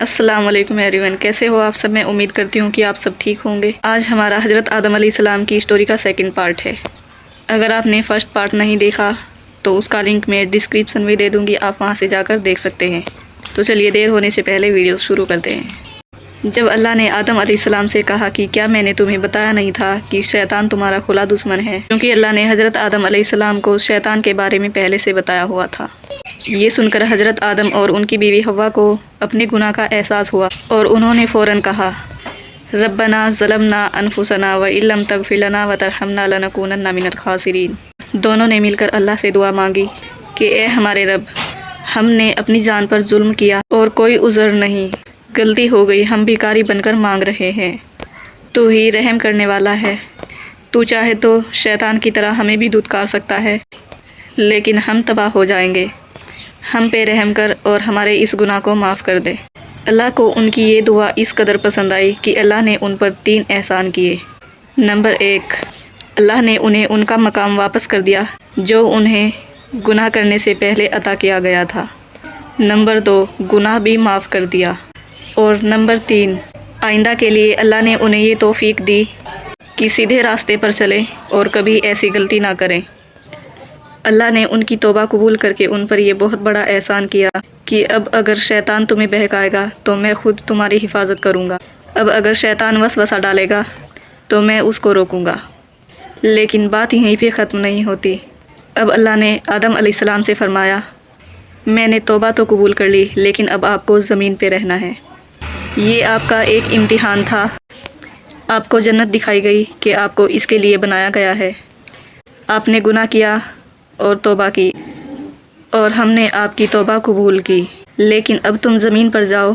السلام علیکم ایوریون، کیسے ہو آپ سب؟ میں امید کرتی ہوں کہ آپ سب ٹھیک ہوں گے۔ آج ہمارا حضرت آدم علیہ السلام کی اسٹوری کا سیکنڈ پارٹ ہے۔ اگر آپ نے فرسٹ پارٹ نہیں دیکھا تو اس کا لنک میں ڈسکرپشن میں دے دوں گی، آپ وہاں سے جا کر دیکھ سکتے ہیں۔ تو چلیے دیر ہونے سے پہلے ویڈیو شروع کرتے ہیں۔ جب اللہ نے آدم علیہ السلام سے کہا کہ کیا میں نے تمہیں بتایا نہیں تھا کہ شیطان تمہارا کھلا دشمن ہے، کیونکہ اللہ نے حضرت آدم علیہ السلام کو شیطان کے بارے میں پہلے سے بتایا ہوا تھا۔ یہ سن کر حضرت آدم اور ان کی بیوی حوا کو اپنے گناہ کا احساس ہوا اور انہوں نے فوراً کہا، ربنا ظلمنا انفسنا وان لم تغفر لنا وترحمنا لنکونن من الخاسرین۔ دونوں نے مل کر اللہ سے دعا مانگی کہ اے ہمارے رب، ہم نے اپنی جان پر ظلم کیا اور کوئی عذر نہیں، غلطی ہو گئی، ہم بھکاری بن کر مانگ رہے ہیں، تو ہی رحم کرنے والا ہے، تو چاہے تو شیطان کی طرح ہمیں بھی دھتکار سکتا ہے، لیکن ہم تباہ ہو جائیں گے، ہم پہ رحم کر اور ہمارے اس گناہ کو معاف کر دے۔ اللہ کو ان کی یہ دعا اس قدر پسند آئی کہ اللہ نے ان پر 3 احسان کیے۔ نمبر 1، اللہ نے انہیں ان کا مقام واپس کر دیا جو انہیں گناہ کرنے سے پہلے عطا کیا گیا تھا۔ نمبر 2، گناہ بھی معاف کر دیا۔ اور نمبر 3، آئندہ کے لیے اللہ نے انہیں یہ توفیق دی کہ سیدھے راستے پر چلیں اور کبھی ایسی غلطی نہ کریں۔ اللہ نے ان کی توبہ قبول کر کے ان پر یہ بہت بڑا احسان کیا کہ اب اگر شیطان تمہیں بہکائے گا تو میں خود تمہاری حفاظت کروں گا، اب اگر شیطان وسوسہ ڈالے گا تو میں اس کو روکوں گا۔ لیکن بات یہیں پہ ختم نہیں ہوتی۔ اب اللہ نے آدم علیہ السلام سے فرمایا، میں نے توبہ تو قبول کر لی، لیکن اب آپ کو زمین پہ رہنا ہے۔ یہ آپ کا ایک امتحان تھا۔ آپ کو جنت دکھائی گئی کہ آپ کو اس کے لیے بنایا گیا ہے۔ آپ نے گناہ کیا اور توبہ کی، اور ہم نے آپ کی توبہ قبول کی، لیکن اب تم زمین پر جاؤ،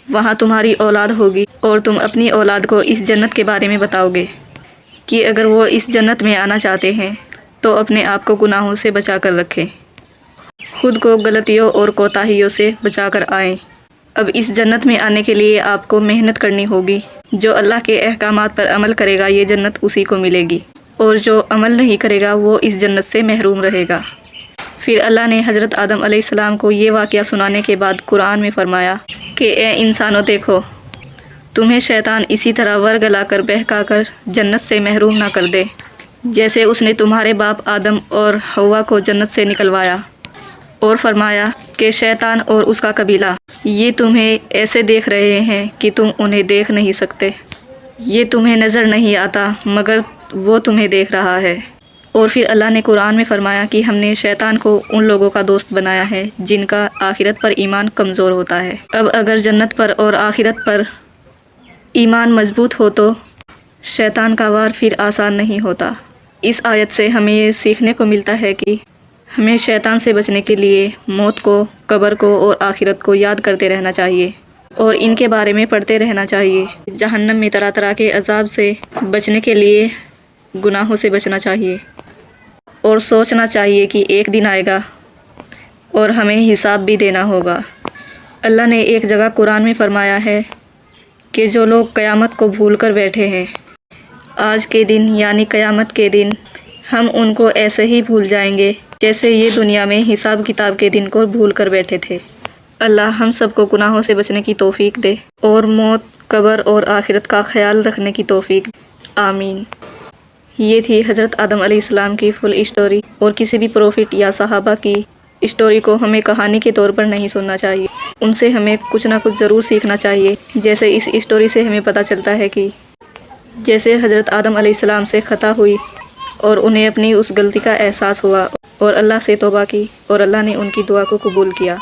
وہاں تمہاری اولاد ہوگی اور تم اپنی اولاد کو اس جنت کے بارے میں بتاؤ گے کہ اگر وہ اس جنت میں آنا چاہتے ہیں تو اپنے آپ کو گناہوں سے بچا کر رکھیں، خود کو غلطیوں اور کوتاہیوں سے بچا کر آئیں۔ اب اس جنت میں آنے کے لیے آپ کو محنت کرنی ہوگی۔ جو اللہ کے احکامات پر عمل کرے گا یہ جنت اسی کو ملے گی، اور جو عمل نہیں کرے گا وہ اس جنت سے محروم رہے گا۔ پھر اللہ نے حضرت آدم علیہ السلام کو یہ واقعہ سنانے کے بعد قرآن میں فرمایا کہ اے انسانوں، دیکھو، تمہیں شیطان اسی طرح ورگلا کر بہکا کر جنت سے محروم نہ کر دے جیسے اس نے تمہارے باپ آدم اور حوا کو جنت سے نکلوایا، اور فرمایا کہ شیطان اور اس کا قبیلہ یہ تمہیں ایسے دیکھ رہے ہیں کہ تم انہیں دیکھ نہیں سکتے، یہ تمہیں نظر نہیں آتا مگر وہ تمہیں دیکھ رہا ہے۔ اور پھر اللہ نے قرآن میں فرمایا کہ ہم نے شیطان کو ان لوگوں کا دوست بنایا ہے جن کا آخرت پر ایمان کمزور ہوتا ہے۔ اب اگر جنت پر اور آخرت پر ایمان مضبوط ہو تو شیطان کا وار پھر آسان نہیں ہوتا۔ اس آیت سے ہمیں یہ سیکھنے کو ملتا ہے کہ ہمیں شیطان سے بچنے کے لیے موت کو، قبر کو اور آخرت کو یاد کرتے رہنا چاہیے اور ان کے بارے میں پڑھتے رہنا چاہیے۔ جہنم میں طرح طرح کے عذاب سے بچنے کے لیے گناہوں سے بچنا چاہیے اور سوچنا چاہیے کہ ایک دن آئے گا اور ہمیں حساب بھی دینا ہوگا۔ اللہ نے ایک جگہ قرآن میں فرمایا ہے کہ جو لوگ قیامت کو بھول کر بیٹھے ہیں، آج کے دن یعنی قیامت کے دن ہم ان کو ایسے ہی بھول جائیں گے جیسے یہ دنیا میں حساب کتاب کے دن کو بھول کر بیٹھے تھے۔ اللہ ہم سب کو گناہوں سے بچنے کی توفیق دے اور موت، قبر اور آخرت کا خیال رکھنے کی توفیق دے، آمین۔ یہ تھی حضرت آدم علیہ السلام کی فل اسٹوری، اور کسی بھی پروفٹ یا صحابہ کی اسٹوری کو ہمیں کہانی کے طور پر نہیں سننا چاہیے، ان سے ہمیں کچھ نہ کچھ ضرور سیکھنا چاہیے۔ جیسے اس اسٹوری سے ہمیں پتہ چلتا ہے کہ جیسے حضرت آدم علیہ السلام سے خطا ہوئی اور انہیں اپنی اس غلطی کا احساس ہوا اور اللہ سے توبہ کی اور اللہ نے ان کی دعا کو قبول کیا،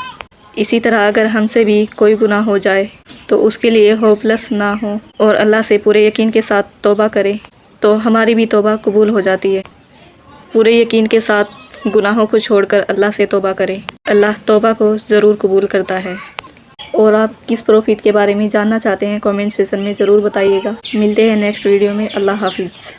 اسی طرح اگر ہم سے بھی کوئی گناہ ہو جائے تو اس کے لیے ہوپلس نہ ہوں اور اللہ سے پورے یقین کے ساتھ توبہ کریں تو ہماری بھی توبہ قبول ہو جاتی ہے۔ پورے یقین کے ساتھ گناہوں کو چھوڑ کر اللہ سے توبہ کریں، اللہ توبہ کو ضرور قبول کرتا ہے۔ اور آپ کس پروفٹ کے بارے میں جاننا چاہتے ہیں کامنٹ سیکشن میں ضرور بتائیے گا۔ ملتے ہیں نیکسٹ ویڈیو میں۔ اللہ حافظ۔